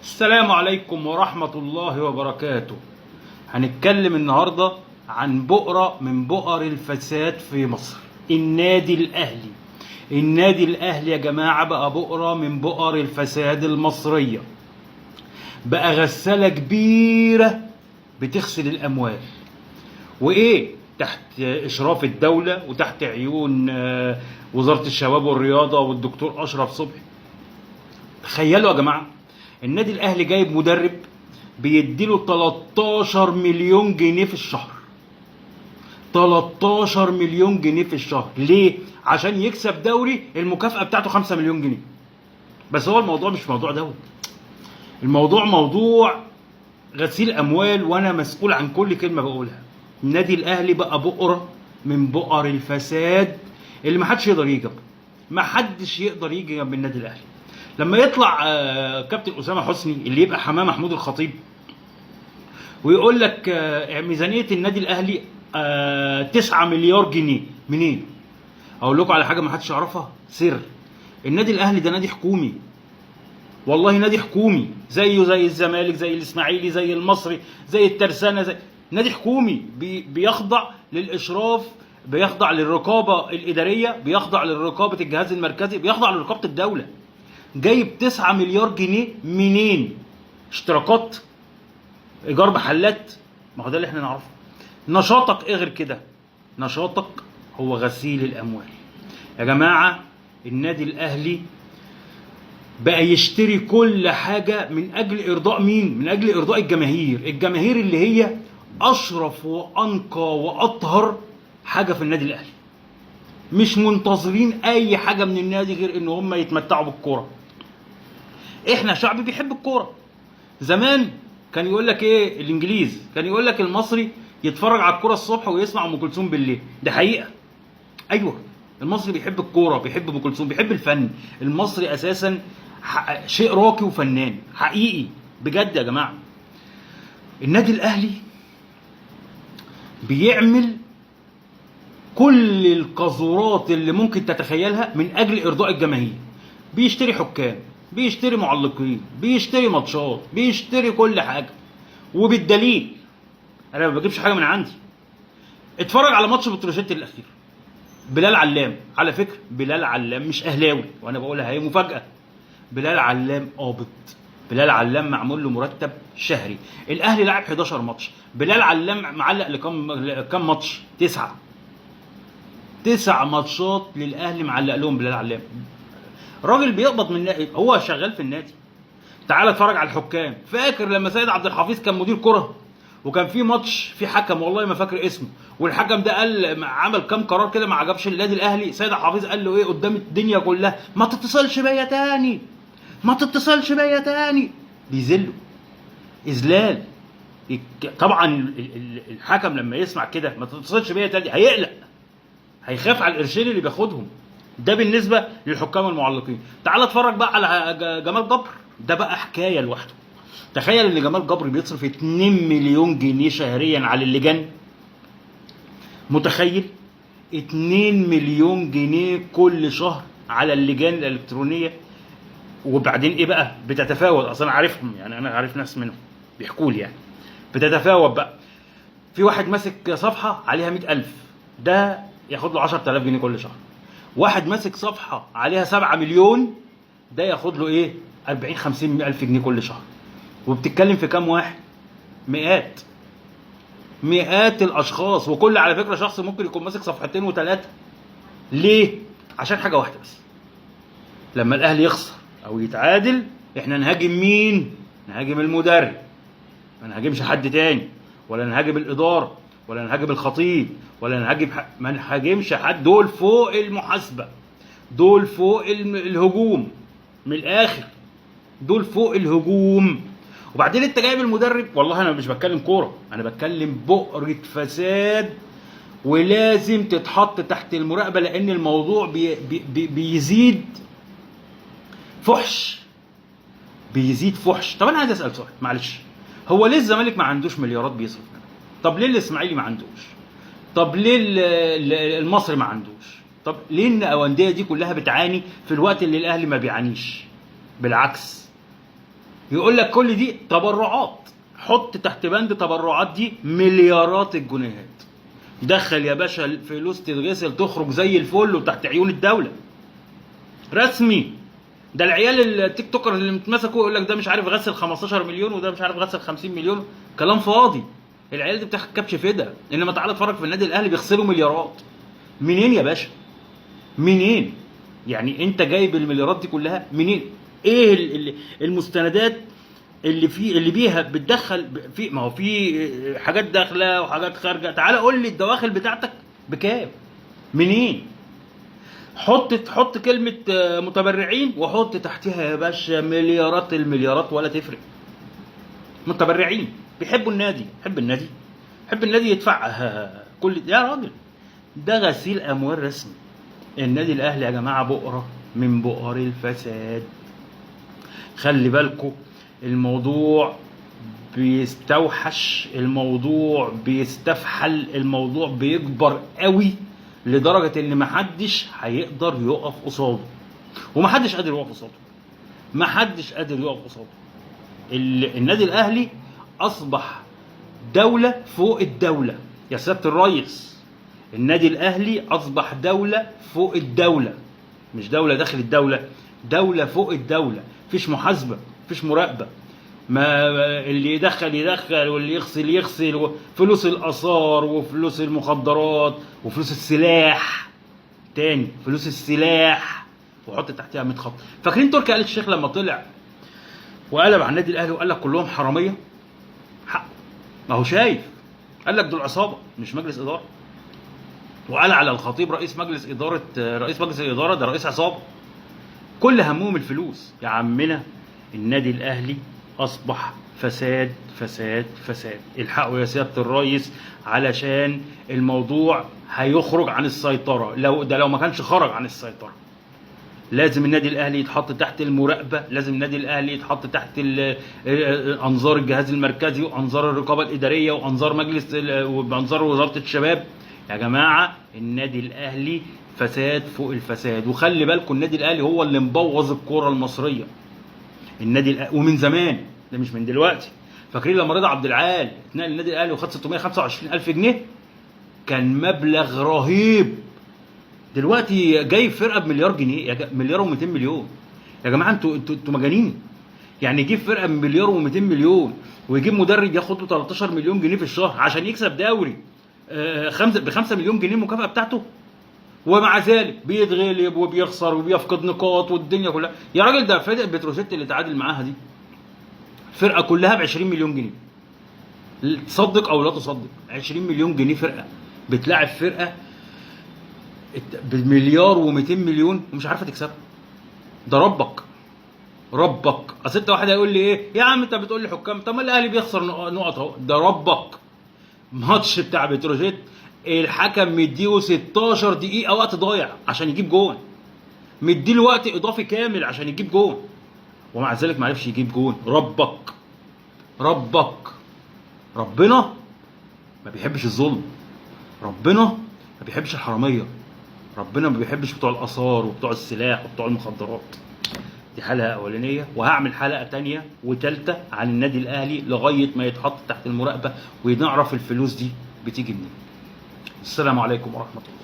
السلام عليكم ورحمة الله وبركاته. هنتكلم النهاردة عن بؤرة من بؤر الفساد في مصر، النادي الأهلي. النادي الأهلي يا جماعة بقى بؤرة من بؤر الفساد المصرية، بقى غسالة كبيرة بتغسل الأموال، وإيه تحت إشراف الدولة وتحت عيون وزارة الشباب والرياضة والدكتور أشرف صبحي. تخيلوا يا جماعة، النادي الاهلي جايب مدرب بيديله 13 مليون جنيه في الشهر. 13 مليون جنيه في الشهر ليه؟ عشان يكسب دوري المكافأة بتاعته 5 مليون جنيه. بس هو الموضوع مش موضوع دوت، الموضوع موضوع غسيل اموال، وانا مسؤول عن كل كلمة بقولها. النادي الاهلي بقى بؤرة من بؤر الفساد اللي محدش يقدر يجي جنبه، محدش يقدر يجي جنب النادي الاهلي. لما يطلع كابتن اسامه حسني اللي يبقى حماه محمود الخطيب ويقول لك ميزانيه النادي الاهلي 9 مليار جنيه، منين؟ اقول لكم على حاجه ما حدش يعرفها، سر. النادي الاهلي ده نادي حكومي، والله نادي حكومي، زيه زي الزمالك، زي الاسماعيلي، زي المصري، زي الترسانه، زي نادي حكومي بيخضع للاشراف، بيخضع للرقابه الاداريه، بيخضع لرقابه الجهاز المركزي، بيخضع لرقابه الدوله. جايب 9 مليار جنيه منين؟ اشتراكات، ايجار محلات، ما هو ده اللي احنا نعرفه. نشاطك ايه غير كده؟ نشاطك هو غسيل الاموال. يا جماعه النادي الاهلي بقى يشتري كل حاجه من اجل ارضاء مين؟ من اجل ارضاء الجماهير، الجماهير اللي هي اشرف وانقى واطهر حاجه في النادي الاهلي. مش منتظرين اي حاجه من النادي غير ان هم يتمتعوا بالكوره. احنا شعب بيحب الكوره. زمان كان يقول لك ايه الانجليز؟ كان يقول لك المصري يتفرج على الكوره الصبح ويسمع ام كلثوم بالليل. ده حقيقه، ايوه، المصري بيحب الكوره، بيحب ام كلثوم، بيحب الفن. المصري اساسا شيء راقي وفنان حقيقي بجد يا جماعه. النادي الاهلي بيعمل كل القذورات اللي ممكن تتخيلها من اجل ارضاء الجماهير. بيشتري حكام، بيشتري معلقين، بيشتري ماتشات، بيشتري كل حاجه. وبالدليل انا ما بجيبش حاجه من عندي. اتفرج على ماتش بتروجيت الاخير، بلال علام. على فكره بلال علام مش اهلاوي، وانا بقولها هي مفاجاه. بلال علام قابض، بلال علام معمول له مرتب شهري. الاهلي لعب 11 ماتش، بلال علام معلق لكم ماتش؟ 9. 9 ماتشات للاهلي معلق لهم بلال علام. راجل بيقبض من النادي، هو شغال في النادي. تعال اتفرج على الحكام. فاكر لما سيد عبد الحفيظ كان مدير كره وكان في ماتش في حكم والله ما فاكر اسمه، والحكم ده قال عمل كام قرار كده ما عجبش النادي الاهلي، سيد عبد الحفيظ قال له ايه قدام الدنيا كلها؟ ما تتصلش بيا تاني، ما تتصلش بيا تاني. بيذله اذلال. طبعا الحكم لما يسمع كده ما تتصلش بيا تاني هيقلق، هيخاف على القرشين اللي بياخدهم. ده بالنسبه للحكام المعلقين. تعال اتفرج بقى على جمال جبر، ده بقى حكايه لوحده. تخيل ان جمال جبر بيصرف 2 مليون جنيه شهريا على اللجان. متخيل؟ 2 مليون جنيه كل شهر على اللجان الالكترونيه. وبعدين ايه بقى؟ بتتفاوت، اصلا عارفهم، يعني انا عارف ناس منهم بيحكوا لي، يعني بتتفاوت بقى. في واحد ماسك صفحه عليها 100,000، ده ياخد له 10,000 جنيه كل شهر. واحد ماسك صفحه عليها 7 مليون، ده ياخد له ايه؟ 40-50 الف جنيه كل شهر. وبتتكلم في كام واحد؟ مئات الاشخاص، وكل على فكره شخص ممكن يكون ماسك صفحتين وثلاثه. ليه؟ عشان حاجه واحده بس، لما الاهلي يخسر او يتعادل احنا نهاجم مين؟ نهاجم المدرب، ما نهاجمش حد تاني، ولا نهاجم الاداره، ولا نهاجم الخطيب، ولا نهاجم ما نهاجمش حد. دول فوق المحاسبه، دول فوق الهجوم، من الاخر دول فوق الهجوم. وبعدين انت جايب المدرب، والله انا مش بتكلم كوره، انا بتكلم بؤره فساد، ولازم تتحط تحت المراقبه، لان الموضوع بيزيد فحش، بيزيد فحش. طب انا عايز اسال سؤال معلش، هو ليه الزمالك ما عندوش مليارات بيصرف منها؟ طب ليه الاسماعيلي ما عندوش؟ طب ليه المصري ما عندوش؟ طب ليه الانديه دي كلها بتعاني في الوقت اللي الاهلي ما بيعانيش؟ بالعكس، يقول لك كل دي تبرعات، حط تحت بند تبرعات دي مليارات الجنيهات. دخل يا باشا فلوس تتغسل تخرج زي الفل وتحت عيون الدوله رسمي. ده العيال التيك توكر اللي متمسكوا يقول لك ده مش عارف غسل 15 مليون وده مش عارف غسل 50 مليون، كلام فاضي. العيال دي بتاخد كبش فدا، انما تعالى اتفرج في النادي الاهلي بيغسلوا مليارات. منين يا باشا؟ منين؟ يعني انت جايب المليارات دي كلها منين؟ ايه المستندات اللي بيها بتدخل في، ما هو في حاجات داخله وحاجات خارجه. تعالى قول لي الدواخل بتاعتك بكام؟ منين؟ حط كلمه متبرعين وحط تحتها يا باشا مليارات المليارات ولا تفرق. متبرعين بيحبوا النادي، حب النادي يدفع كل يا راجل. ده غسيل اموال رسمي. النادي الاهلي يا جماعه بؤره من بؤر الفساد. خلي بالكم، الموضوع بيستوحش، الموضوع بيستفحل، الموضوع بيكبر قوي لدرجه ان محدش هيقدر يقف قصاده، ومحدش قادر يقف قصاده. محدش قادر يقف قصاده. النادي الاهلي اصبح دوله فوق الدوله يا سياده الريس. النادي الاهلي اصبح دوله فوق الدوله، مش دوله داخل الدوله، دوله فوق الدوله. مفيش محاسبه، مفيش مراقبه، ما اللي يدخل واللي يغسل فلوس الاثار وفلوس المخدرات وفلوس السلاح. تاني فلوس السلاح، وحط تحتها 100 خط. فاكرين تركي آل الشيخ لما طلع وقلب على النادي الاهلي وقال لك كلهم حراميه؟ حق، ما هو شايف، قال لك دول عصابه مش مجلس اداره. وقال على الخطيب رئيس مجلس الاداره ده رئيس عصابه. كل همهم الفلوس يا عمنا. النادي الاهلي اصبح فساد فساد فساد. الحقوا يا سياده الريس، علشان الموضوع هيخرج عن السيطره. لو ما كانش خرج عن السيطره، لازم النادي الاهلي يتحط تحت المراقبه، لازم النادي الاهلي يتحط تحت انظار الجهاز المركزي وانظار الرقابه الاداريه وانظار وزاره الشباب. يا جماعه النادي الاهلي فساد فوق الفساد. وخلي بالكم النادي الاهلي هو اللي مبوظ الكوره المصريه. ومن زمان، ده مش من دلوقتي. فاكرين لما رضا عبد العال اتنقل النادي الاهلي وخد 625,000 جنيه؟ كان مبلغ رهيب. دلوقتي جايب فرقه بمليار جنيه، مليار و200 مليون. يا جماعه انتوا مجانين. يعني يجيب فرقه بمليار و200 مليون ويجيب مدرب ياخد له 13 مليون جنيه في الشهر عشان يكسب دوري ب5 مليون جنيه المكافاه بتاعته، ومع ذلك بيتغلب وبيخسر وبيفقد نقاط والدنيا كلها. يا راجل ده فرقه بتروجيت اللي تعادل معاها دي فرقه كلها ب20 مليون جنيه. تصدق او لا تصدق، 20 مليون جنيه فرقه بتلاعب فرقه بمليار و200 مليون ومش عارفه تكسبها. ده ربك. اصل انت واحد هيقول لي ايه يا عم انت بتقول لي حكام، طب ما الاهلي بيخسر نقط اهو. ده ربك. ماتش بتاع بتروجيت الحكم مديه 16 دقيقه وقت ضايع عشان يجيب جون، مديله وقت اضافي كامل عشان يجيب جون، ومع ذلك ما عرفش يجيب جون. ربنا ما بيحبش الظلم، ربنا ما بيحبش الحراميه، ربنا ما بيحبش بتوع الاثار وبتوع السلاح وبتوع المخدرات. دي حلقه اولانيه، وهعمل حلقه تانية وتالتة عن النادي الاهلي لغايه ما يتحط تحت المراقبه ونعرف الفلوس دي بتيجي منين. السلام عليكم ورحمه الله.